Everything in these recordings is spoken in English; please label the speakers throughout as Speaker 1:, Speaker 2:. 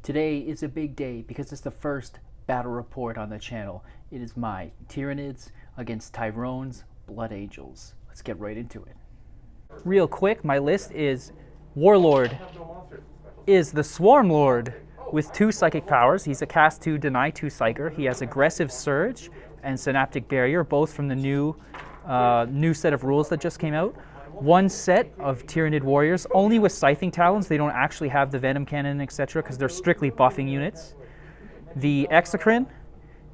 Speaker 1: Today is a big day because it's the first battle report on the channel. It is my Tyranids against Tyranids Blood Angels. Let's get right into it. Real quick, my list is Warlord is the Swarm Lord with 2 psychic powers. He's a cast 2, deny 2 psyker. He has aggressive surge and synaptic barrier, both from the new set of rules that just came out. 1 set of Tyranid warriors, only with scything talons. They don't actually have the venom cannon, etc., because they're strictly buffing units. The Exocrine,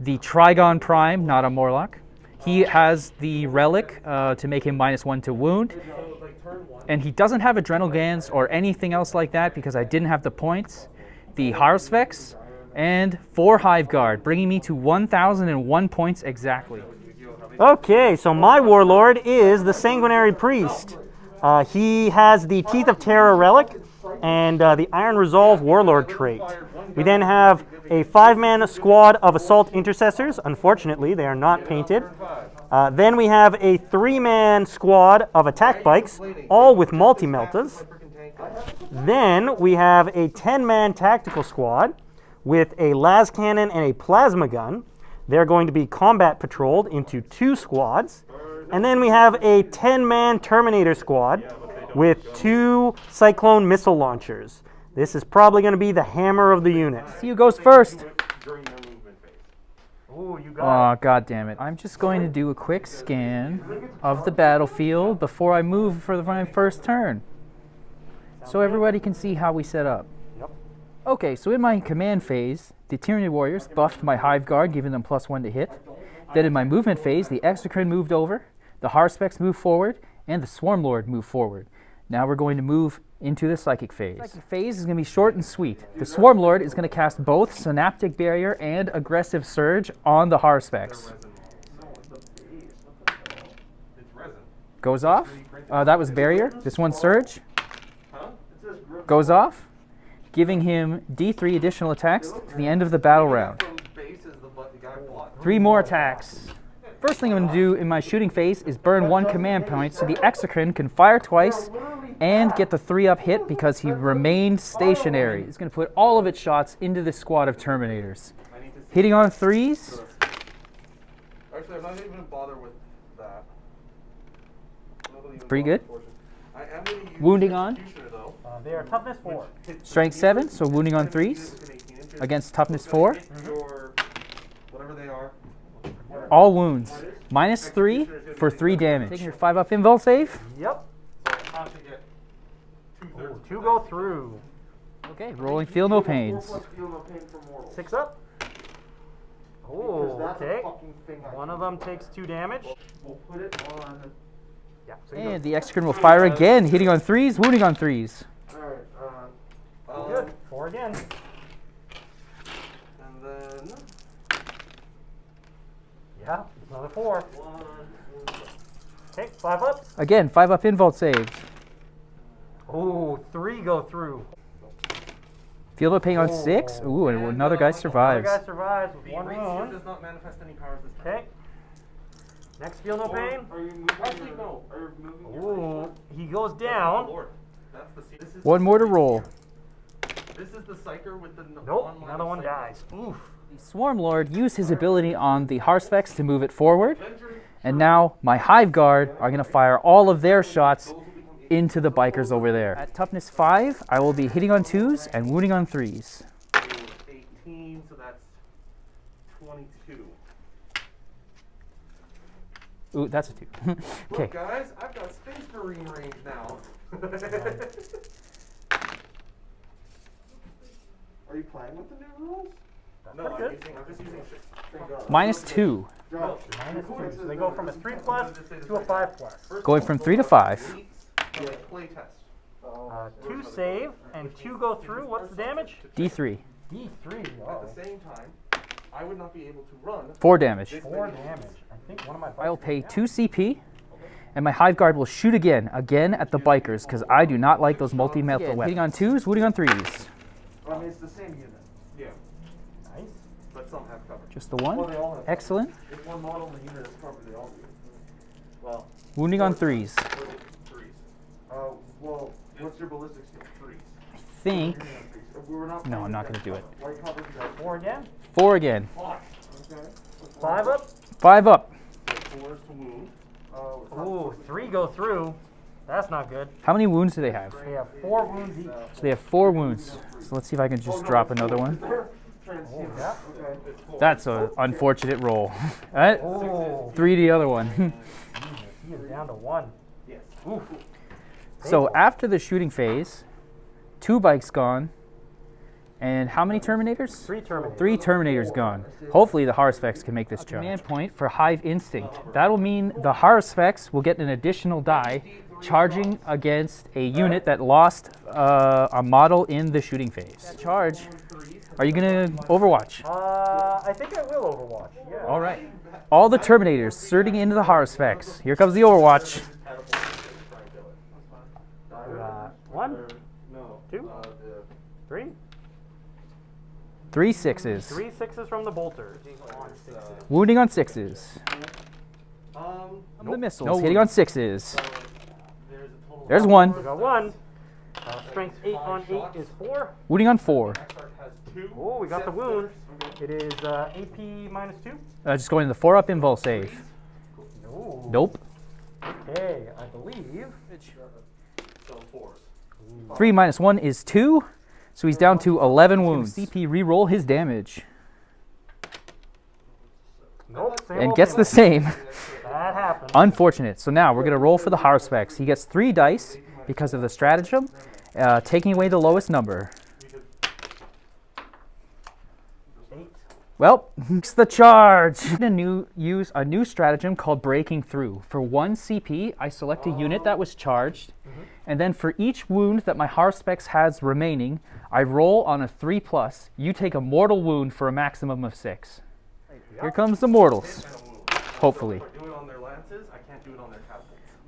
Speaker 1: the Trigon Prime, not a Morlock. He has the relic to make him -1 to wound. And he doesn't have Adrenal Glands or anything else like that because I didn't have the points. The Haruspex and 4 Hive Guard, bringing me to 1,001 points exactly.
Speaker 2: Okay, so my Warlord is the Sanguinary Priest. He has the Teeth of Terror relic and the Iron Resolve Warlord trait. We then have a 5-man squad of Assault Intercessors. Unfortunately, they are not painted. Then we have a 3-man squad of Attack Bikes, all with multi-meltas. Then we have a 10-man tactical squad with a las cannon and a plasma gun. They're going to be combat patrolled into 2 squads. And then we have a 10-man Terminator squad with 2 Cyclone missile launchers. This is probably going to be the hammer of the unit.
Speaker 1: See who goes first.
Speaker 2: Ooh, you got
Speaker 1: Oh, god damn it. I'm just going to do a quick scan of the battlefield before I move for my first turn, so everybody can see how we set up.
Speaker 2: Yep.
Speaker 1: Okay, so in my command phase, the Tyranid warriors buffed my Hive Guard, giving them +1 to hit. Then in my movement phase, the Exocrine moved over, the Haruspex moved forward, and the Swarm Lord moved forward. Now we're going to move into the Psychic phase. The Psychic phase is going to be short and sweet. The Swarm Lord is going to cast both Synaptic Barrier and Aggressive Surge on the Haruspex. Goes off. That was Barrier. This one's Surge. Goes off, giving him D3 additional attacks to the end of the battle round. 3 more attacks. First thing I'm going to do in my shooting phase is burn 1 command point so the Exocrine can fire twice and get the 3-up hit because he remained stationary. It's going to put all of its shots into this squad of Terminators. Hitting on 3s.
Speaker 3: Actually, I'm not even going to bother with that.
Speaker 1: It's pretty good. Wounding on.
Speaker 2: They are toughness 4.
Speaker 1: Strength 7, so wounding on 3s against toughness 4.
Speaker 3: Whatever they are.
Speaker 1: All wounds. -3 for 3 damage. Taking your 5-up invul save.
Speaker 2: Yep. Ooh, 2 go through.
Speaker 1: Okay, rolling feel no pains.
Speaker 2: 6 up. Oh, okay. One of them takes 2 damage.
Speaker 3: We'll put it on.
Speaker 2: Yeah. So
Speaker 1: And the Exocrine will fire again, hitting on 3s, wounding on 3s.
Speaker 3: Alright,
Speaker 2: good. 4 again.
Speaker 3: And then.
Speaker 2: Yeah, another 4. Okay, 5 up.
Speaker 1: Again, 5-up invul save.
Speaker 2: Oh, 3 go through.
Speaker 1: Feel no pain on 6. Ooh, and another guy survives.
Speaker 2: Another guy survives with 1
Speaker 3: Ranger
Speaker 2: wound.
Speaker 3: does not manifest any powers this turn.
Speaker 2: Okay. Next, feel no pain.
Speaker 3: Are you moving? Actually, no. Are you moving?
Speaker 2: Ooh, he goes down.
Speaker 3: Lord. That's the this is
Speaker 1: 1 more to roll.
Speaker 3: This is the psyker with the
Speaker 2: Nope, another one dies. Oof.
Speaker 1: The Swarm Lord used his ability on the Haruspex to move it forward. And now my Hive Guard are going to fire all of their shots into the bikers over there. At toughness 5, I will be hitting on 2s and wounding on 3s.
Speaker 3: 18, so that's 22.
Speaker 1: Ooh, that's a 2. Okay.
Speaker 3: Look, guys, I've got Space Marine range now. Are you playing with the new rules? No, I'm just using shit.
Speaker 1: -2.
Speaker 3: No,
Speaker 2: -2. So they go from a 3+ to a 5+.
Speaker 1: Going from 3 to 5.
Speaker 3: Play test.
Speaker 2: 2 save and 2 go through. What's the damage?
Speaker 1: D3.
Speaker 2: D3.
Speaker 3: At the same time, I would not be able to run.
Speaker 1: 4 damage.
Speaker 2: 4 damage. I think one of my.
Speaker 1: I will pay 2 CP, and my Hive Guard will shoot again at the bikers, because I do not like those multi-method weapons. Hitting on 2s, wounding on 3s.
Speaker 3: I mean, it's the same unit. Yeah.
Speaker 2: Nice.
Speaker 3: But some have cover.
Speaker 1: Just the 1. Excellent.
Speaker 3: If one model in the unit is covered, they all do. Well.
Speaker 1: Wounding on 3s.
Speaker 3: 3s. Well, what's your ballistic skill? 3s.
Speaker 1: think... No, I'm not going to do it.
Speaker 2: 4 again.
Speaker 1: 4 again.
Speaker 2: 5 up.
Speaker 1: 5 up.
Speaker 2: Ooh, 3 go through. That's not good.
Speaker 1: How many wounds do they have?
Speaker 2: They have 4 wounds each.
Speaker 1: So they have 4 wounds. So let's see if I can just drop another one.
Speaker 2: Oh, yeah.
Speaker 1: That's an unfortunate roll. Alright,
Speaker 2: Oh,
Speaker 1: 3 the other one.
Speaker 2: he is down to 1. Oof.
Speaker 1: So after the shooting phase, 2 bikes gone, and how many Terminators?
Speaker 2: 3 Terminators.
Speaker 1: 3 Terminators gone. Hopefully the Haruspex can make this charge. Command point for Hive Instinct. That'll mean the Haruspex will get an additional die charging against a unit that lost a model in the shooting phase. Charge. Are you gonna Overwatch?
Speaker 2: I think I will Overwatch. Yeah.
Speaker 1: All right. All the Terminators surging into the Haruspex. Here comes the Overwatch.
Speaker 2: 1, 2, 3.
Speaker 1: 3 6s.
Speaker 2: 3 6s from the bolters.
Speaker 1: Wounding on 6s. The missiles hitting on 6s. There's 1.
Speaker 2: We got 1. Strength 8 on 8 is 4.
Speaker 1: Wounding on 4.
Speaker 2: Oh, we got the wound. It is AP -2.
Speaker 1: Just going to the 4-up invul save.
Speaker 2: No.
Speaker 1: Nope.
Speaker 2: Okay, I believe.
Speaker 1: 3 minus 1 is 2. So he's down to 11 wounds. CP re-roll his damage.
Speaker 2: Nope.
Speaker 1: And gets the same.
Speaker 2: That happened.
Speaker 1: Unfortunate. So now we're going to roll for the Haruspex. He gets 3 dice because of the stratagem, taking away the lowest number.
Speaker 2: 8.
Speaker 1: Well, it's the charge. I'm going to use a new stratagem called Breaking Through. For 1 CP, I select a unit that was charged, and then for each wound that my Haruspex has remaining, I roll on a 3+. You take a mortal wound for a maximum of 6. Here comes the mortals. Hopefully.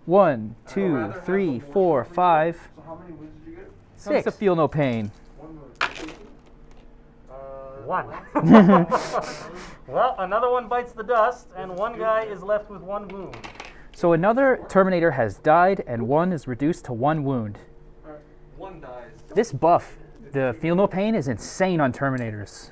Speaker 1: 1, 2, 3, 4, 5, 6. To feel no pain.
Speaker 2: 1. Well, another one bites the dust, and 1 guy is left with 1 wound.
Speaker 1: So another Terminator has died, and 1 is reduced to 1 wound.
Speaker 3: 1 dies.
Speaker 1: This buff, the feel no pain, is insane on Terminators.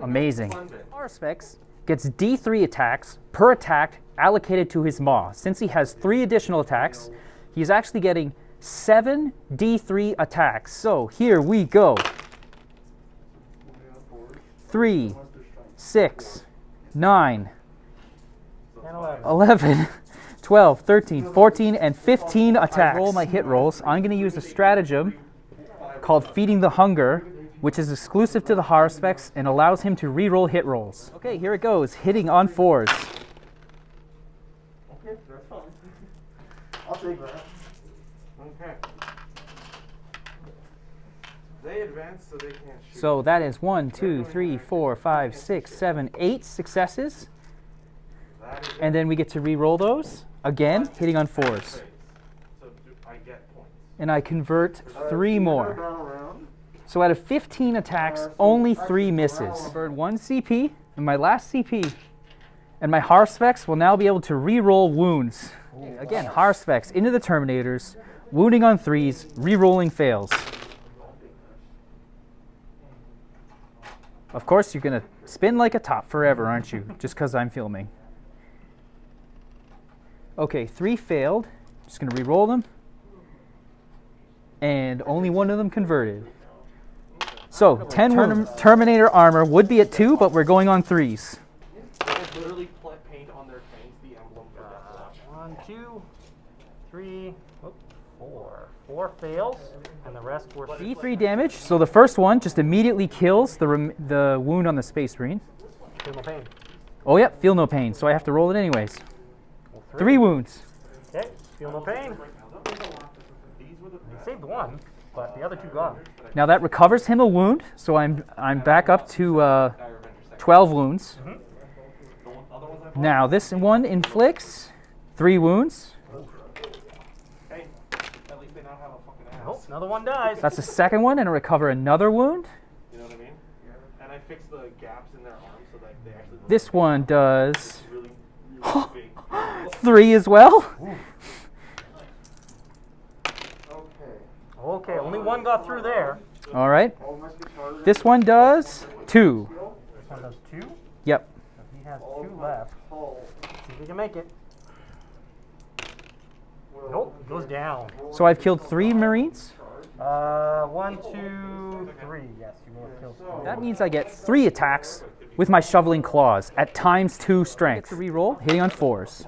Speaker 1: Amazing. Haruspex gets D3 attacks per attack allocated to his maw. Since he has 3 additional attacks, he's actually getting 7 D3 attacks. So here we go. 3, 6, 9, 11, 12, 13, 14, and 15 attacks. I roll my hit rolls. I'm going to use a stratagem called Feeding the Hunger, which is exclusive to the Haruspex and allows him to re-roll hit rolls. Okay, here it goes. Hitting on 4s.
Speaker 3: Okay, that's fine. I'll take that. Okay. They advance so they can't shoot.
Speaker 1: So that is 1, 2, 3, 4, 5, 6, 7, 8 successes. And then we get to re-roll those. Again, hitting on 4s.
Speaker 3: So I get points.
Speaker 1: And I convert 3 more. So out of 15 attacks, only 3 misses. Burn 1 CP, and my last CP. And my Haruspex will now be able to re-roll wounds. Again, Haruspex into the Terminators, wounding on 3s, re-rolling fails. Of course, you're going to spin like a top forever, aren't you? Just because I'm filming. Okay, 3 failed. Just going to re-roll them. And only 1 of them converted. So, 10 Terminator armor would be at 2, but we're going on 3s.
Speaker 3: They literally paint on their tanks the emblem for Death Watch.
Speaker 2: 1, 2, 3, 4. 4 fails, and the rest were
Speaker 1: D3 damage. So the first one just immediately kills the wound on the Space Marine.
Speaker 2: Feel no pain.
Speaker 1: Oh, yep, feel no pain. So I have to roll it anyways. 3 wounds.
Speaker 2: Okay, feel no pain. He saved 1, but the other 2 gone.
Speaker 1: Now that recovers him a wound, so I'm back up to 12 wounds. Now this one inflicts 3 wounds.
Speaker 3: Hey, at least they now have a fucking ass.
Speaker 2: Nope, another 1 dies.
Speaker 1: That's the second one, and I recover another wound.
Speaker 3: You know what I mean? And I fixed the gaps in their arms so that they actually look
Speaker 1: This one does
Speaker 3: really, really big.
Speaker 1: 3 as well.
Speaker 3: Okay.
Speaker 2: Okay, only one got through there.
Speaker 1: All right. This one does 2.
Speaker 2: This one does 2.
Speaker 1: Yep.
Speaker 2: He has 2 left. See if we can make it. Nope, it goes down.
Speaker 1: So I've killed 3 Marines.
Speaker 2: 1, 2, 3. Yes, you will have killed 3.
Speaker 1: That means I get 3 attacks with my shoveling claws at _2 strength. To reroll, hitting on 4s.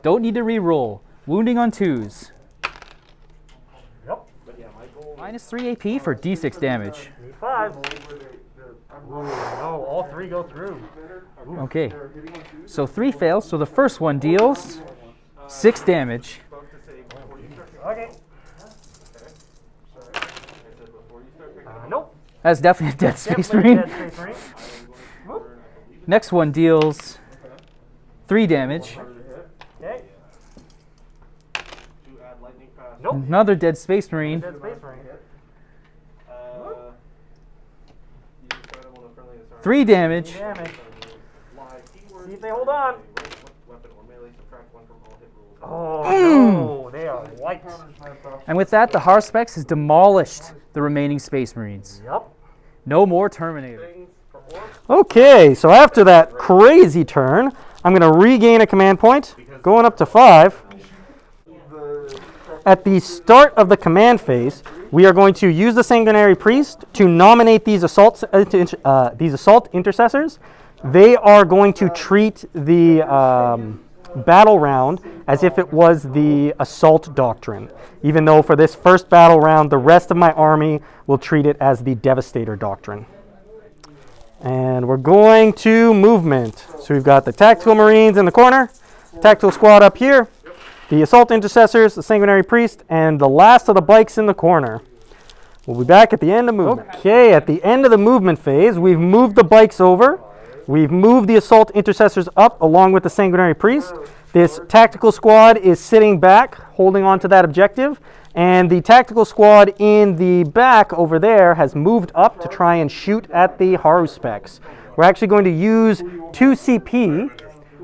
Speaker 1: Don't need to reroll. Wounding on 2s.
Speaker 2: Yep.
Speaker 1: -3 AP for D6 damage.
Speaker 2: Need 5. Ooh, no, all 3 go through. Ooh.
Speaker 1: Okay. So 3 fails. So the first one deals 6 damage.
Speaker 2: Okay. Nope.
Speaker 1: That's definitely a dead Space
Speaker 2: Definitely
Speaker 1: Marine.
Speaker 2: dead Space Marine. Whoop.
Speaker 1: Next one deals 3 damage.
Speaker 2: Okay. Nope.
Speaker 1: Another dead Space Marine.
Speaker 2: Dead Space Marine.
Speaker 1: 3 damage.
Speaker 2: Damage. See if they hold on. Oh, no, they are wiped.
Speaker 1: And with that, the Harspex has demolished the remaining Space Marines.
Speaker 2: Yep.
Speaker 1: No more Terminator.
Speaker 2: Okay, so after that crazy turn, I'm going to regain a command point, going up to 5. At the start of the command phase, we are going to use the Sanguinary Priest to nominate these assault intercessors. They are going to treat the battle round as if it was the assault doctrine, even though for this first battle round, the rest of my army will treat it as the Devastator doctrine. And we're going to movement. So we've got the Tactical Marines in the corner, Tactical Squad up here, the Assault Intercessors, the Sanguinary Priest, and the last of the bikes in the corner. We'll be back at the end of movement. Okay, at the end of the movement phase, we've moved the bikes over. We've moved the Assault Intercessors up along with the Sanguinary Priest. This Tactical Squad is sitting back, holding on to that objective. And the Tactical Squad in the back over there has moved up to try and shoot at the Haruspec. We're actually going to use 2 CP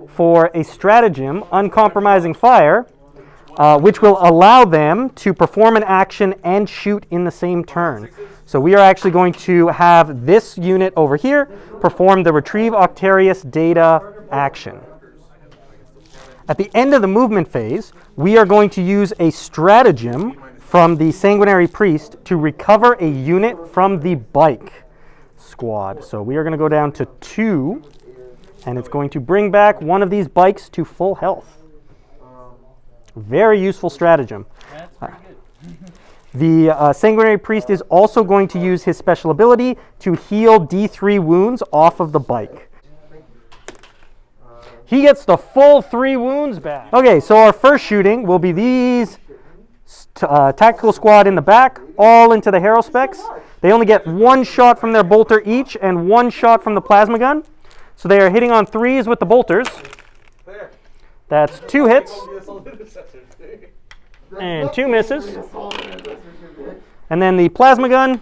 Speaker 2: for a stratagem, Uncompromising Fire, which will allow them to perform an action and shoot in the same turn. So we are actually going to have this unit over here perform the Retrieve Octarius data action. At the end of the movement phase, we are going to use a stratagem from the Sanguinary Priest to recover a unit from the bike squad. So we are going to go down to 2, and it's going to bring back one of these bikes to full health. Very useful stratagem. The Sanguinary Priest is also going to use his special ability to heal D3 wounds off of the bike. He gets the full 3 wounds back. Okay, so our first shooting will be these Tactical Squad in the back, all into the Haruspec. They only get 1 shot from their bolter each and 1 shot from the plasma gun. So they are hitting on 3s with the bolters. That's 2 hits. And 2 misses. And then the plasma gun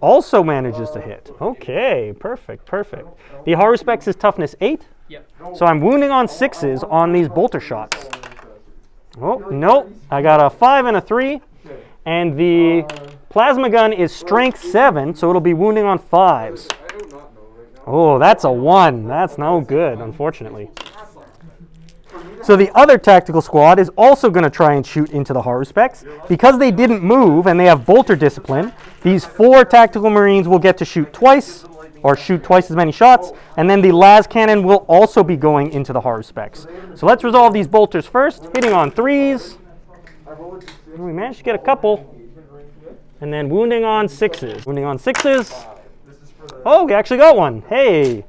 Speaker 2: also manages to hit. Okay, perfect, perfect. The Haruspec is toughness 8. So I'm wounding on 6s on these bolter shots. Oh, nope. I got a 5 and a 3. And the plasma gun is strength 7, so it'll be wounding on 5s. Oh, that's a 1. That's no good, unfortunately. So the other Tactical Squad is also going to try and shoot into the Haruspec. Because they didn't move and they have bolter discipline, these 4 Tactical Marines will get to shoot twice, or shoot twice as many shots, and then the las cannon will also be going into the Haruspec. So let's resolve these bolters first, hitting on 3s. And we managed to get a couple. And then wounding on 6s. Wounding on 6s. Oh, we actually got one. Hey,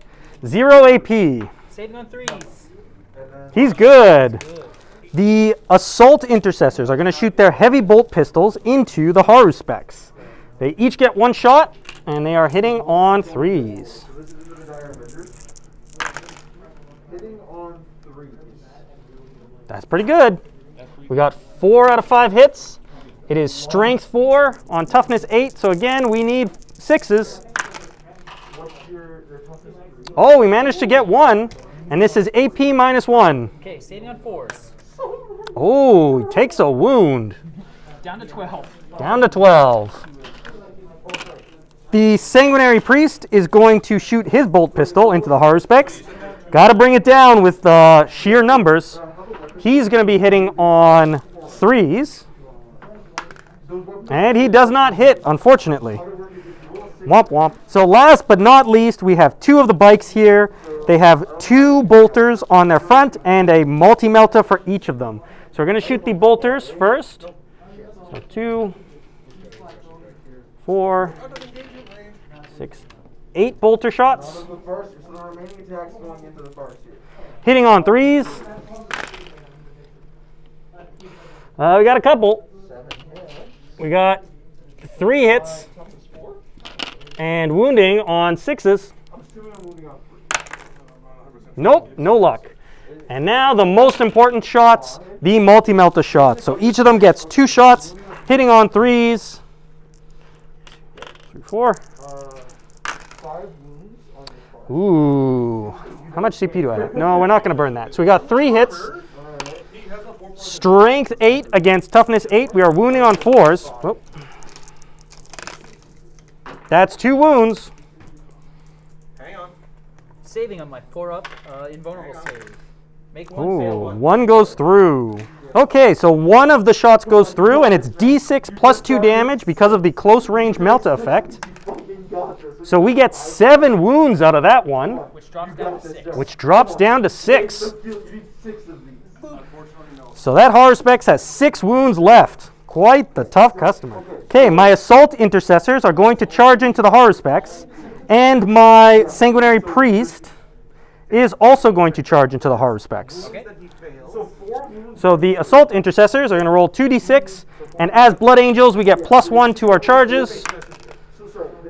Speaker 2: 0 AP.
Speaker 1: Saving on 3s.
Speaker 2: He's good. The Assault Intercessors are going to shoot their heavy bolt pistols into the Haruspec. They each get 1 shot, and they are hitting on 3s. That's pretty good. We got 4 out of 5 hits. It is strength 4 on toughness 8, so again, we need 6s. Oh, we managed to get 1, and this is AP -1.
Speaker 1: Okay, saving on 4s.
Speaker 2: Oh, he takes a wound.
Speaker 1: Down to 12.
Speaker 2: Down to 12. The Sanguinary Priest is going to shoot his bolt pistol into the horror specs. Got to bring it down with sheer numbers. He's going to be hitting on 3s. And he does not hit, unfortunately. Womp womp. So last but not least, we have 2 of the bikes here. They have 2 bolters on their front and a multi-melta for each of them. So we're going to shoot the bolters first. So 2, 4, 6, 8 bolter shots. Hitting on 3s. We got a couple. We got 3 hits. And wounding on 6s. Nope, no luck. And now the most important shots, the multi-melta shots. So each of them gets 2 shots, hitting on 3s. 3, 4. Ooh. How much CP do I have? No, we're not going to burn that. So we got 3 hits. Strength 8 against toughness 8. We are wounding on 4s. Oh. That's 2 wounds.
Speaker 3: Hang on.
Speaker 1: Saving on my 4-up invulnerable save. Make 1
Speaker 2: Ooh,
Speaker 1: fail.
Speaker 2: 1 goes through. Okay, so 1 of the shots goes through, and it's D6 plus 2 damage because of the close range melta effect. So we get 7 wounds out of that one.
Speaker 1: Which drops down to 6.
Speaker 2: Which drops down to 6. So that horror specs has 6 wounds left. Quite the tough customer. Okay, my assault intercessors are going to charge into the horror specs, and my Sanguinary Priest is also going to charge into the horror specs.
Speaker 1: Okay.
Speaker 2: So the assault intercessors are going to roll 2d6, and as Blood Angels, we get +1 to our charges.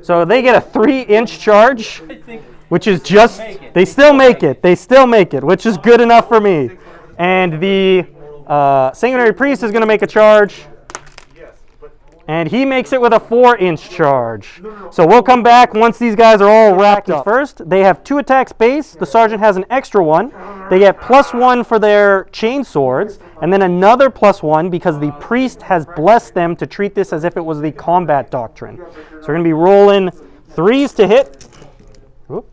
Speaker 2: So they get a 3-inch charge, which is just, they still make it, which is good enough for me. And the Sanguinary Priest is going to make a charge, and he makes it with a 4-inch charge. So we'll come back once these guys are all racked up. First, they have 2 attacks base. The sergeant has an extra 1. They get +1 for their chain swords, and then another +1 because the priest has blessed them to treat this as if it was the combat doctrine. So we're going to be rolling 3s to hit. Oop.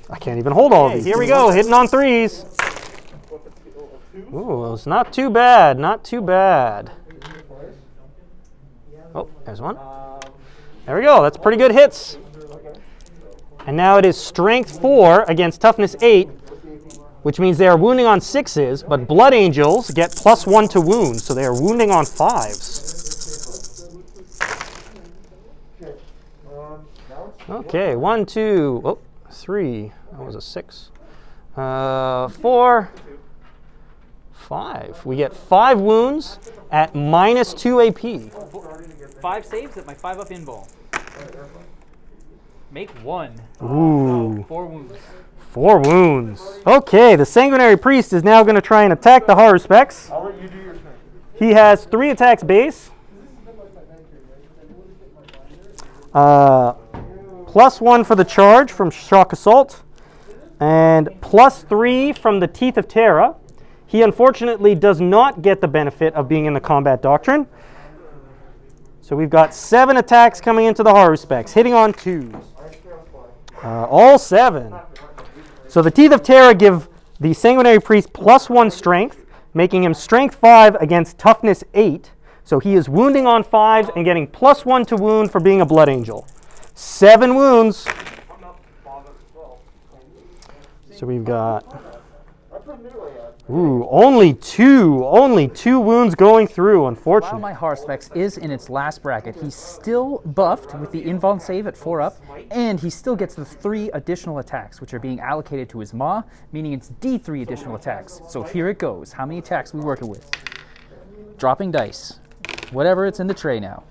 Speaker 2: I can't even hold all of these. Here we go, hitting on 3s. Ooh, it's not too bad, not too bad. Oh, there's one. There we go. That's pretty good hits. And now it is strength 4 against toughness 8, which means they are wounding on 6s, but Blood Angels get +1 to wound, so they are wounding on 5s. Okay, 1, 2, 3. That was a 6. 4, 5. We get 5 wounds at -2 AP.
Speaker 1: 5 saves at my 5-up invul. Make 1.
Speaker 2: Ooh.
Speaker 1: 4 wounds.
Speaker 2: 4 wounds. Okay, the Sanguinary Priest is now going to try and attack the horror specs.
Speaker 3: I'll let you do your thing.
Speaker 2: He has 3 attacks base. +1 for the charge from Shock Assault. And +3 from the Teeth of Terra. He unfortunately does not get the benefit of being in the combat doctrine. So we've got 7 attacks coming into the horror specs, hitting on 2s. All 7. So the Teeth of Terra give the Sanguinary Priest +1 strength, making him strength 5 against toughness 8. So he is wounding on 5s and getting +1 to wound for being a Blood Angel. 7 wounds. So we've got... Ooh, only two wounds going through, unfortunately.
Speaker 1: While my horror specs is in its last bracket, he's still buffed with the invuln save at 4-up, and he still gets the 3 additional attacks, which are being allocated to his maw, meaning it's D3 additional attacks. So here it goes. How many attacks are we working with? Dropping dice. Whatever it's in the tray now.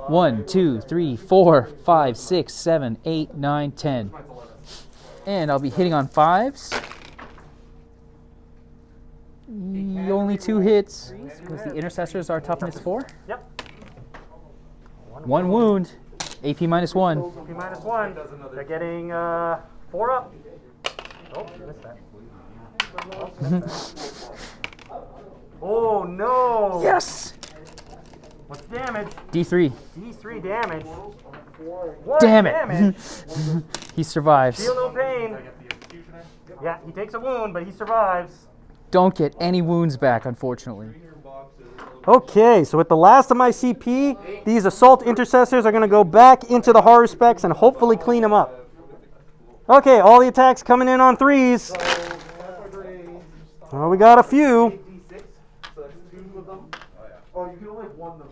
Speaker 1: 1, 2, 3, 4, 5, 6, 7, 8, 9, 10. And I'll be hitting on 5s. Only 2 hits, because the intercessors are toughness 4.
Speaker 2: Yep.
Speaker 1: 1 wound, AP -1.
Speaker 2: AP -1. They're getting 4 up. Oh, you missed that. Oh no!
Speaker 1: Yes!
Speaker 2: What's the damage?
Speaker 1: D3.
Speaker 2: D3 damage. What
Speaker 1: Damn it.
Speaker 2: damage?
Speaker 1: He survives.
Speaker 2: Feel no pain. Yeah, he takes a wound, but he survives.
Speaker 1: Don't get any wounds back, unfortunately.
Speaker 2: Okay, so with the last of my CP, these Assault Intercessors are going to go back into the horror specs and hopefully clean them up. Okay, all the attacks coming in on 3s. Well, we got a few.
Speaker 3: Oh, you can only have one of them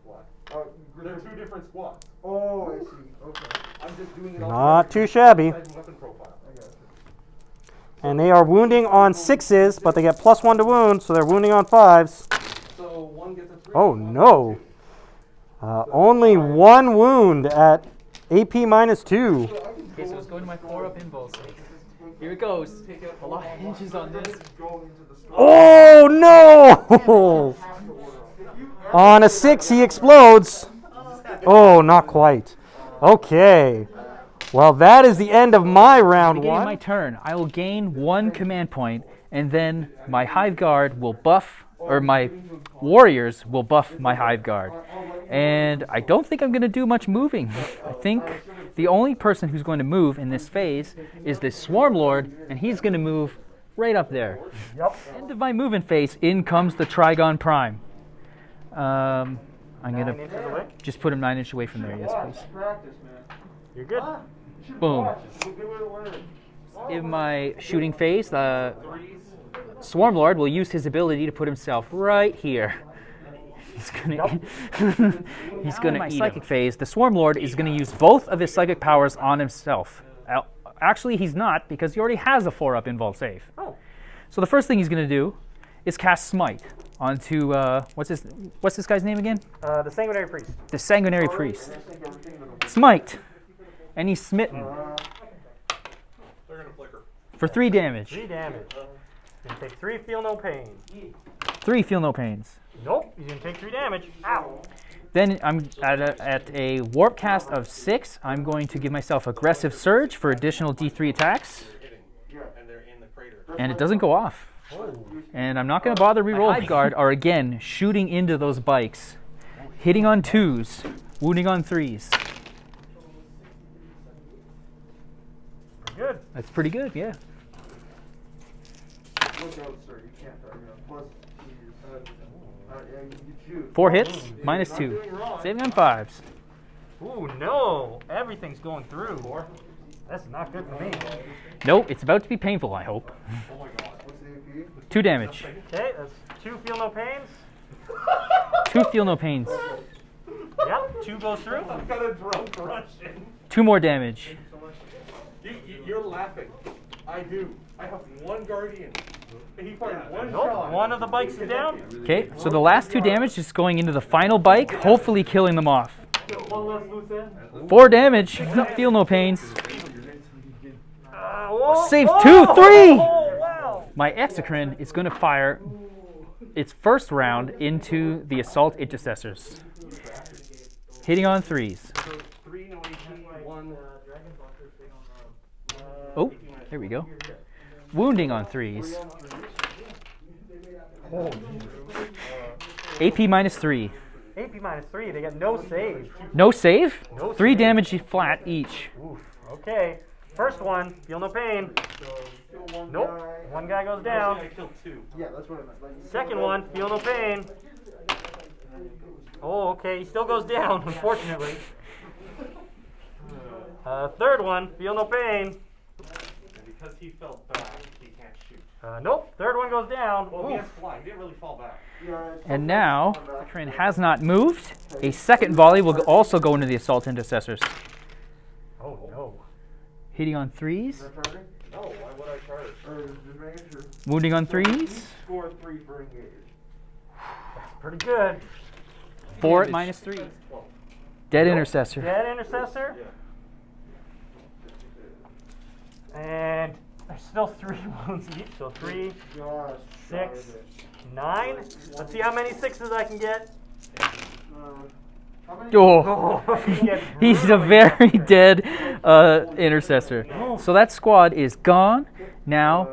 Speaker 3: squad. They're two different squads. Oh, I see. Okay. I'm just doing it all.
Speaker 2: Not too shabby.
Speaker 3: Weapon profile. I got you.
Speaker 2: And they are wounding on 6s, but they get +1 to wound, so they're wounding on 5s.
Speaker 3: So one gets a 3.
Speaker 2: Oh no. Only 1 wound at AP -2.
Speaker 1: Okay, so let's go into my 4-up invulse. Here it goes. A lot hinges on this.
Speaker 2: Oh no! On a 6, he explodes. Oh, not quite. Okay. Well, that is the end of my round
Speaker 1: Beginning
Speaker 2: 1.
Speaker 1: my turn, I will gain 1 command point, and then my Hive Guard will buff, or my warriors will buff my Hive Guard. And I don't think I'm going to do much moving. I think the only person who's going to move in this phase is the Swarm Lord, and he's going to move right up there.
Speaker 2: Yep.
Speaker 1: End of my movement phase, in comes the Trigon Prime. I'm going
Speaker 2: 9
Speaker 1: to
Speaker 2: inches away.
Speaker 1: just put him 9 inches away from there, yes please.
Speaker 2: You're good.
Speaker 1: Boom. In my shooting phase, the Swarm Lord will use his ability to put himself right here. He's gonna, he's gonna. In my psychic phase, the Swarm Lord is gonna use both of his psychic powers on himself. Actually, he's not, because he already has a 4-up invulse save.
Speaker 2: Oh.
Speaker 1: So the first thing he's gonna do is cast Smite onto what's this guy's name again?
Speaker 2: The Sanguinary Priest.
Speaker 1: The Sanguinary Priest. Smite, and he's smitten
Speaker 3: They're gonna flicker.
Speaker 1: for 3 damage.
Speaker 2: 3 damage. You take 3, feel no pain.
Speaker 1: 3 feel no pains.
Speaker 2: Nope, he's going to take 3 damage. Ow.
Speaker 1: Then I'm at a warp cast of 6. I'm going to give myself aggressive surge for additional D3 attacks,
Speaker 3: And they're in the crater.
Speaker 1: and it doesn't go off. And I'm not going to bother rerolling. Hive Guard are again shooting into those bikes, hitting on 2s, wounding on 3s.
Speaker 2: Good.
Speaker 1: That's pretty good, yeah.
Speaker 3: Look out, sir. You can't target. Plus, you choose.
Speaker 1: 4 hits, -2. Saving on 5s.
Speaker 2: Ooh, no. Everything's going through. That's not good for me.
Speaker 1: Nope, it's about to be painful, I hope.
Speaker 3: Oh my god. What's the AP?
Speaker 1: 2 damage.
Speaker 2: Okay, that's 2 feel no pains.
Speaker 1: 2 feel no pains.
Speaker 2: Yep, 2 goes through.
Speaker 3: I've got a drunk Russian.
Speaker 1: 2 more damage.
Speaker 3: You're laughing. I do. I have 1 guardian. He fired 1
Speaker 2: Nope,
Speaker 3: shot.
Speaker 2: 1 of the bikes is down.
Speaker 1: Okay, so the last 2 damage is going into the final bike, hopefully killing them off. 4 damage, feel no pains. Save 2, 3!
Speaker 2: Oh, wow.
Speaker 1: My Exocrine is going to fire its first round into the Assault Intercessors, hitting on 3s.
Speaker 3: So 3, no AP, 1.
Speaker 1: Oh, there we go. Wounding on 3s. AP -3.
Speaker 2: AP -3, they get no save.
Speaker 1: No save?
Speaker 2: No
Speaker 1: 3
Speaker 2: save.
Speaker 1: damage flat each.
Speaker 2: Oof. Okay, first one, feel no pain. Nope, 1 guy goes down.
Speaker 3: I killed 2.
Speaker 4: Yeah, that's what I meant. Like,
Speaker 2: Second one, feel no pain. Oh, okay, he still goes down, unfortunately. Third one, feel no pain.
Speaker 3: And because he fell back, he can't shoot.
Speaker 2: Nope, third one goes down.
Speaker 3: Well, he
Speaker 2: Oof.
Speaker 3: has fly. He didn't really fall back.
Speaker 1: And now, Exocrine has not moved. A second volley will also go into the Assault Intercessors,
Speaker 2: Oh no.
Speaker 1: hitting on 3s,
Speaker 4: charging?
Speaker 3: No, why would I charge?
Speaker 4: Or just making sure.
Speaker 1: wounding on 3s.
Speaker 4: Score 3 for engage.
Speaker 2: Pretty good.
Speaker 1: 4 at -3. Dead Intercessor.
Speaker 2: Dead Intercessor. And there's still 3 wounds each, so 3,
Speaker 4: Gosh.
Speaker 2: 6, 9. Let's see how many 6s I can get.
Speaker 4: How many?
Speaker 1: Oh,
Speaker 2: He gets
Speaker 1: he's a
Speaker 2: brutally
Speaker 1: very
Speaker 2: massacred.
Speaker 1: dead Intercessor. So that squad is gone. Now,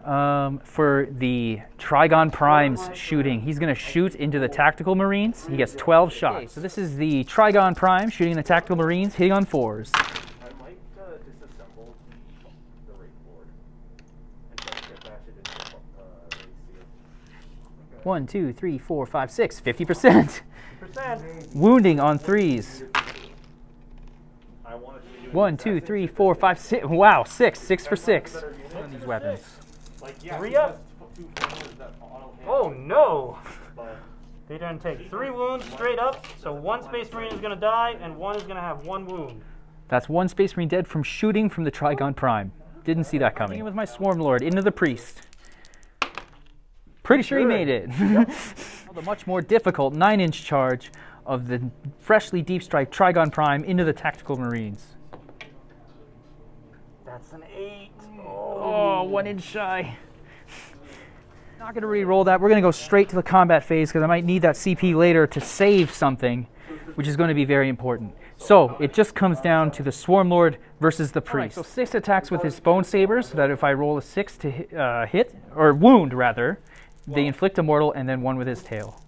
Speaker 1: for the Trigon Prime's shooting. He's going to shoot into the Tactical Marines. He gets 12 shots. So this is the Trigon Prime shooting the Tactical Marines, hitting on 4s.
Speaker 4: I might disassemble the rate board and try to get that shit into the rate seal.
Speaker 1: 1, 2, 3, 4, 5, 6. 50%. Wounding on 3s.
Speaker 4: I wanted to do
Speaker 1: 1, 2, 3, 4, 5, 6. Wow, 6. 6 for 6 on these weapons.
Speaker 4: like, yeah,
Speaker 2: 3 up.
Speaker 4: two formulas that auto hit,
Speaker 2: Oh no!
Speaker 4: but
Speaker 2: They didn't take 3 wounds straight up, so 1 Space Marine is going to die, and 1 is going to have 1 wound.
Speaker 1: That's 1 Space Marine dead from shooting from the Trigon Prime. Didn't see that coming. With my Swarm Lord into the Priest. Pretty sure he made it. The much more difficult 9-inch charge of the freshly deep striped Trigon Prime into the Tactical Marines.
Speaker 2: That's an 8.
Speaker 1: Oh, 1 inch shy. Not going to re-roll that. We're going to go straight to the combat phase because I might need that CP later to save something, which is going to be very important. So it just comes down to the Swarm Lord versus the Priest. Right, so 6 attacks with his Bone Sabers, so that if I roll a 6 to hit, or wound rather, they inflict a mortal, and then 1 with his tail.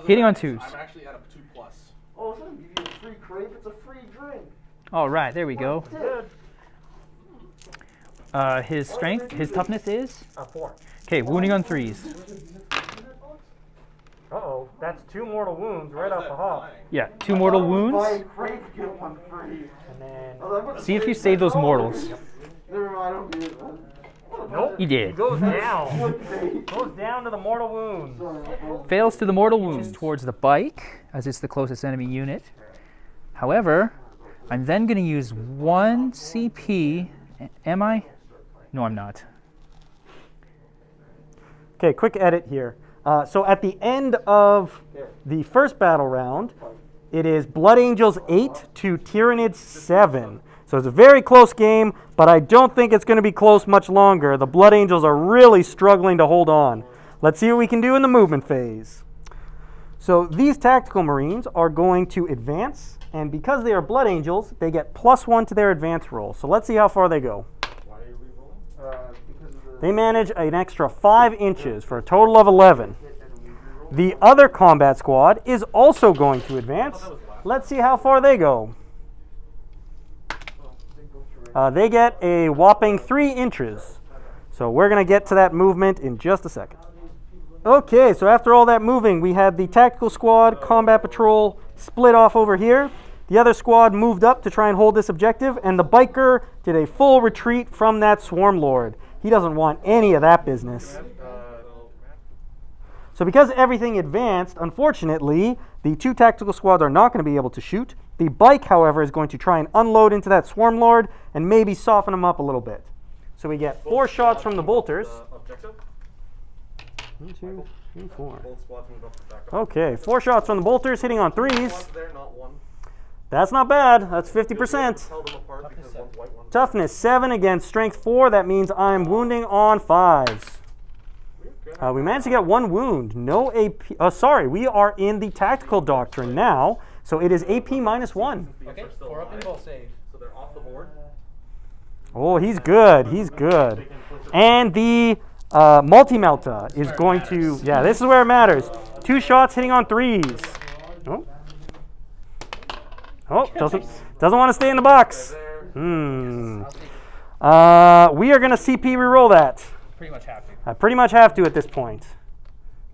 Speaker 1: Hitting on 2s.
Speaker 4: I'm actually at a 2+.
Speaker 3: Oh, it's gonna give you a free crepe. It's a free drink.
Speaker 1: All right, there we go.
Speaker 3: Good.
Speaker 1: His strength, his toughness is?
Speaker 2: 4.
Speaker 1: Okay, wounding on 3s.
Speaker 2: Uh-oh, that's 2 mortal wounds right off the hop.
Speaker 1: Yeah, 2 mortal
Speaker 3: Buy a
Speaker 1: wounds.
Speaker 3: crepe, get one free.
Speaker 2: And then...
Speaker 3: Oh, that was
Speaker 1: See if you save those mortals.
Speaker 3: Never mind, I don't do it.
Speaker 2: Nope.
Speaker 1: He did.
Speaker 2: He goes down.
Speaker 3: Clickbait.
Speaker 2: Goes down to the mortal wounds.
Speaker 1: Fails to the mortal wounds towards the bike, as it's the closest enemy unit. However, I'm then going to use 1 CP. Am I? No, I'm not.
Speaker 2: Okay, quick edit here. So at the end of the first battle round, it is Blood Angels 8 to Tyranids 7. So it's a very close game, but I don't think it's going to be close much longer. The Blood Angels are really struggling to hold on. Let's see what we can do in the movement phase. So these Tactical Marines are going to advance, and because they are Blood Angels, they get +1 to their advance roll. So let's see how far they go.
Speaker 4: Why are you re-rolling?
Speaker 3: Because of the
Speaker 2: They manage an extra 5 inches for a total of 11. The other combat squad is also going to advance. Let's see how far they go. They get a whopping 3 inches. So we're going to get to that movement in just a second. Okay, so after all that moving, we had the tactical squad, combat patrol split off over here. The other squad moved up to try and hold this objective, and the biker did a full retreat from that Swarm Lord. He doesn't want any of that business. So because everything advanced, unfortunately, the 2 tactical squads are not going to be able to shoot. The bike, however, is going to try and unload into that Swarm Lord and maybe soften him up a little bit. So we get 4 shots from the bolters.
Speaker 4: Objective?
Speaker 2: 1, 2, 3, 4.
Speaker 4: Both squads move up to back up.
Speaker 2: Okay, 4 shots from the bolters, hitting on 3s.
Speaker 4: One's there, not one.
Speaker 2: That's not bad. That's 50%.
Speaker 4: Tell them apart because one's white, one's
Speaker 2: Toughness 7 against strength 4. That means I'm wounding on 5s. We managed to get 1 wound. No AP. Sorry, we are in the tactical doctrine now. So it is AP -1.
Speaker 4: Okay, 4 up and both save. So they're off the board.
Speaker 2: Oh, he's good. He's good. And the multi-melta is going to, yeah, this is where it matters. 2 shots hitting on 3s. Oh, doesn't want to stay in the box. We are going to CP reroll that.
Speaker 1: Pretty much have to.
Speaker 2: I pretty much have to at this point.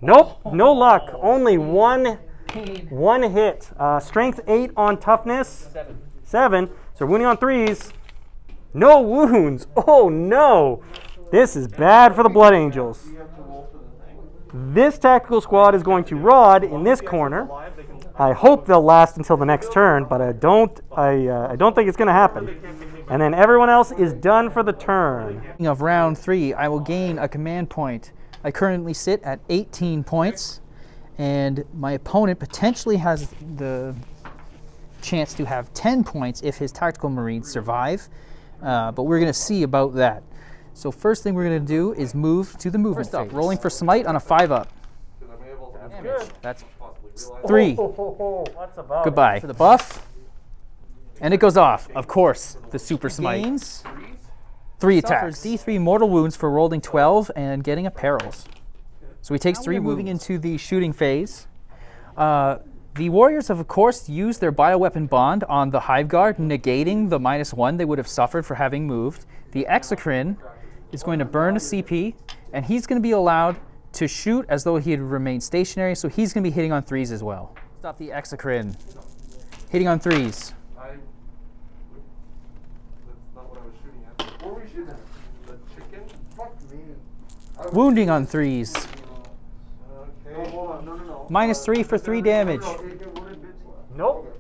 Speaker 2: Nope, no luck. Only one hit. Strength 8 on toughness. 7. So wounding on 3s. No wounds. Oh no. This is bad for the Blood Angels. This tactical squad is going to rod in this corner. I hope they'll last until the next turn, but I don't think it's going to happen. And then everyone else is done for the turn.
Speaker 1: Of round 3, I will gain a command point. I currently sit at 18 points, and my opponent potentially has the chance to have 10 points if his tactical marines survive, but we're going to see about that. So first thing we're going to do is move to the movement phase. Rolling for smite on a 5-up. That's 3.
Speaker 2: That's about
Speaker 1: Goodbye. For the buff. And it goes off. Of course, the super smite. Gains
Speaker 2: 3
Speaker 1: Suffers
Speaker 2: attacks.
Speaker 1: D3 mortal wounds for rolling 12 and getting a perils. So he takes 3 wounds. Moving into the shooting phase. The warriors have, of course, used their bioweapon bond on the Hive Guard, negating the -1 they would have suffered for having moved. The Exocrine is going to burn a CP, and he's going to be allowed to shoot as though he had remained stationary, so he's going to be hitting on 3s as well. Stop the Exocrine. Hitting on 3s.
Speaker 3: That's not what I was shooting at. What were you shooting at? The chicken? Fuck me.
Speaker 1: Wounding on 3s.
Speaker 3: Okay. Hold on. No.
Speaker 1: -3 for 3 damage.
Speaker 2: Nope.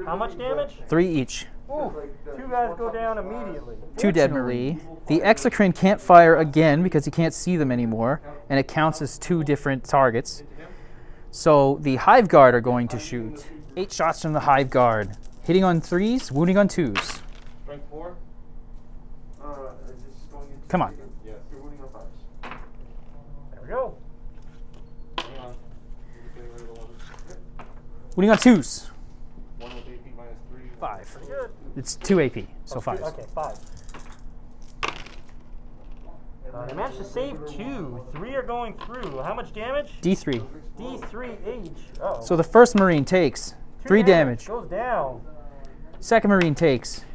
Speaker 2: How much damage?
Speaker 1: 3 each.
Speaker 2: Ooh, 2 guys go down immediately.
Speaker 1: 2 dead Marie. The Exocrine can't fire again because he can't see them anymore, and it counts as 2 different targets. So the Hive Guard are going to shoot. 8 shots from the Hive Guard. Hitting on 3s, wounding on 2s.
Speaker 3: Strength 4?
Speaker 1: Come on.
Speaker 3: Yes. You're wounding on 5s.
Speaker 2: There we go.
Speaker 3: Hang on. Getting rid of the ones.
Speaker 1: Wounding on 2s.
Speaker 3: 1 with AP -3.
Speaker 1: 5.
Speaker 2: Good.
Speaker 1: It's 2 AP, so 5.
Speaker 2: Okay, 5. They managed to save 2. 3 are going through. How much damage?
Speaker 1: D3.
Speaker 2: D3 each. Oh.
Speaker 1: So the first Marine takes 3 damage.
Speaker 2: Goes down.
Speaker 1: Second Marine takes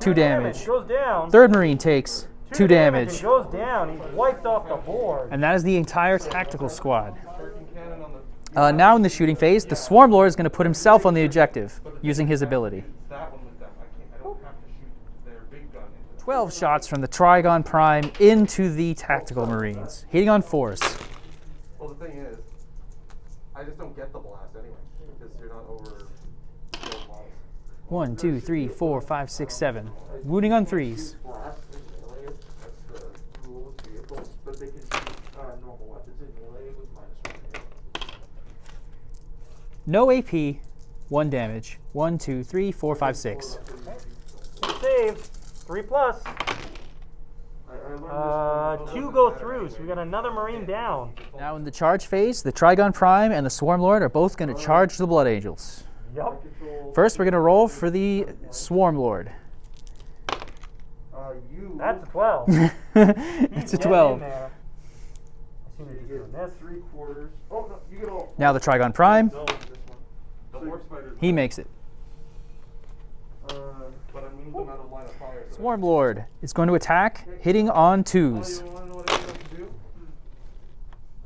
Speaker 1: 2 damage.
Speaker 2: Goes down.
Speaker 1: Third Marine takes 2
Speaker 2: and
Speaker 1: damage.
Speaker 2: goes down. He's wiped off the board.
Speaker 1: And that is the entire tactical squad.
Speaker 3: Charging cannon on the...
Speaker 1: Now in the shooting phase, the Swarm Lord is going to put himself on the objective using his ability.
Speaker 3: That one with them. I don't have to shoot their big gun into them.
Speaker 1: 12 shots from the Trigon Prime into the Tactical Marines. Hitting on 4s.
Speaker 3: Well, the thing is, I just don't get the blast anyway, because you're not over...
Speaker 1: 1, 2, 3, 4, 5, 6, 7. Wounding on 3s.
Speaker 3: Blast in melee, that's the rule of vehicles, but they can shoot normal weapons in melee with -1.
Speaker 1: No AP, 1 damage. 1, 2, 3, 4, 5, 6.
Speaker 2: Save. 3 plus. 2 go through, so we got another Marine down.
Speaker 1: Now in the charge phase, the Trigon Prime and the Swarm Lord are both going to charge the Blood Angels.
Speaker 2: Yup.
Speaker 1: First, we're going to roll for the Swarm Lord.
Speaker 2: That's a 12.
Speaker 1: It's a 12.
Speaker 2: I see what he's doing this.
Speaker 3: 3/4. Oh, no, you get all...
Speaker 1: Now the Trigon Prime,
Speaker 3: No, this one. The horse fighter.
Speaker 1: he makes it.
Speaker 3: But I moved them out of line of fire. So
Speaker 1: Swarm Lord is going to attack, hitting on 2s.
Speaker 3: you want to know what I wanted to do?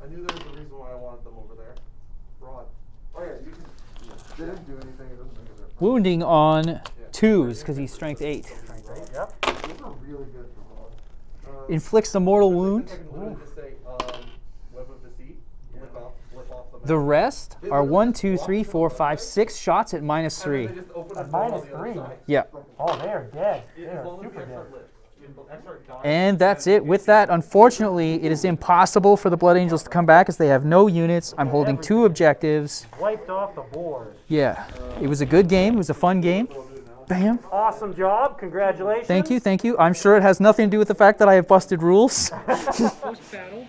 Speaker 3: I knew there was a reason why I wanted them over there. Broad. Oh yeah, you can... They didn't do anything, it doesn't make a difference.
Speaker 1: Wounding on 2s because he's strength 8.
Speaker 2: Yep.
Speaker 3: Those are really good for broad.
Speaker 1: Inflicts a mortal wound.
Speaker 3: I can literally just say, Web of Deceit, flip off the map.
Speaker 1: The rest are 1, 2, 3, 4, 5, 6 shots at -3.
Speaker 3: And then they just open
Speaker 2: At
Speaker 3: the door on the other
Speaker 2: -3?
Speaker 3: side.
Speaker 1: Yeah.
Speaker 2: Oh, they are dead. They
Speaker 3: As
Speaker 2: are
Speaker 3: long as
Speaker 2: super
Speaker 3: the
Speaker 2: dead.
Speaker 3: expert lives. The expert dies.
Speaker 1: And that's it. With that, unfortunately, it is impossible for the Blood Angels to come back as they have no units. I'm holding 2 objectives.
Speaker 2: Wiped off the board.
Speaker 1: Yeah, it was a good game. It was a fun game. Bam.
Speaker 2: Awesome job. Congratulations.
Speaker 1: Thank you, thank you. I'm sure it has nothing to do with the fact that I have busted rules.
Speaker 5: Post-battle,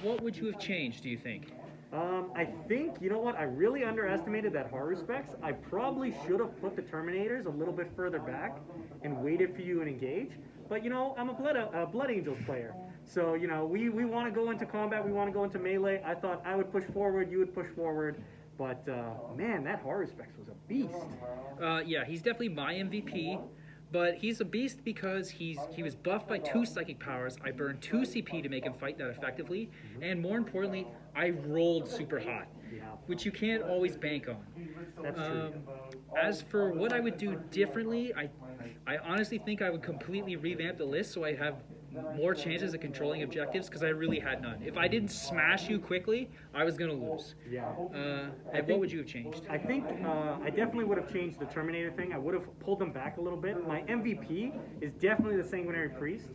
Speaker 5: what would you have changed, do you think?
Speaker 2: I think, you know what, I really underestimated that horror specs. I probably should have put the Terminators a little bit further back and waited for you and engage. But, you know, I'm a Blood Angels player. So, you know, we want to go into combat, we want to go into melee. I thought I would push forward, you would push forward. But, man, that horror specs was a beast.
Speaker 5: Yeah, he's definitely my MVP, but he's a beast because he was buffed by 2 psychic powers. I burned 2 CP to make him fight that effectively, and more importantly, I rolled super hot, which you can't always bank on.
Speaker 2: That's true.
Speaker 5: As for what I would do differently, I honestly think I would completely revamp the list so I have more chances of controlling objectives because I really had none. If I didn't smash you quickly, I was going to lose.
Speaker 2: Yeah.
Speaker 5: And what would you have changed?
Speaker 2: I think I definitely would have changed the Terminator thing. I would have pulled them back a little bit. My MVP is definitely the Sanguinary Priest.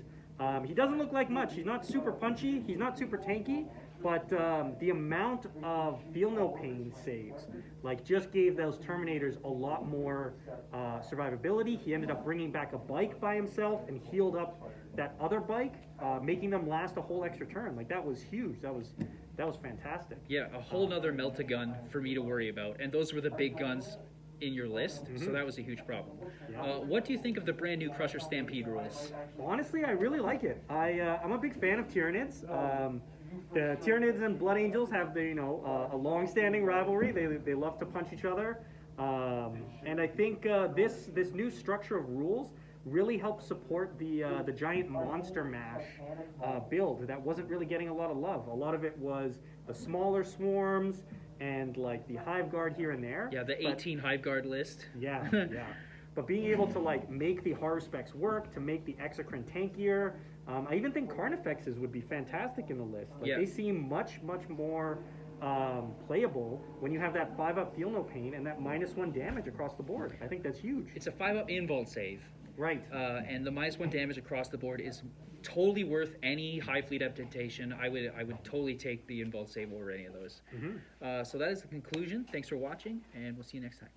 Speaker 2: He doesn't look like much. He's not super punchy. He's not super tanky. But the amount of feel no pain saves, like, just gave those Terminators a lot more survivability. He ended up bringing back a bike by himself and healed up that other bike, making them last a whole extra turn. Like, that was huge. That was fantastic.
Speaker 5: Yeah, a whole nother melt-a-gun for me to worry about. And those were the big guns in your list, so that was a huge problem. What do you think of the brand new Crusher Stampede rules?
Speaker 2: Honestly, I really like it. I'm a big fan of Tyranids. The Tyranids and Blood Angels have a long-standing rivalry. They love to punch each other, and I think this new structure of rules really helps support the giant monster mash build that wasn't really getting a lot of love. A lot of it was the smaller swarms and like the hive guard here and there.
Speaker 5: Yeah, the 18 hive guard list.
Speaker 2: Yeah, yeah. But being able to like make the horror specs work, to make the exocrine tankier, I even think Carnifexes would be fantastic in the list. Like they seem much more playable when you have that 5-up feel no pain and that -1 damage across the board. I think that's huge.
Speaker 5: It's a 5-up invuln save.
Speaker 2: Right.
Speaker 5: And the -1 damage across the board is totally worth any high fleet adaptation. I would totally take the invuln save over any of those. So that is the conclusion. Thanks for watching, and we'll see you next time.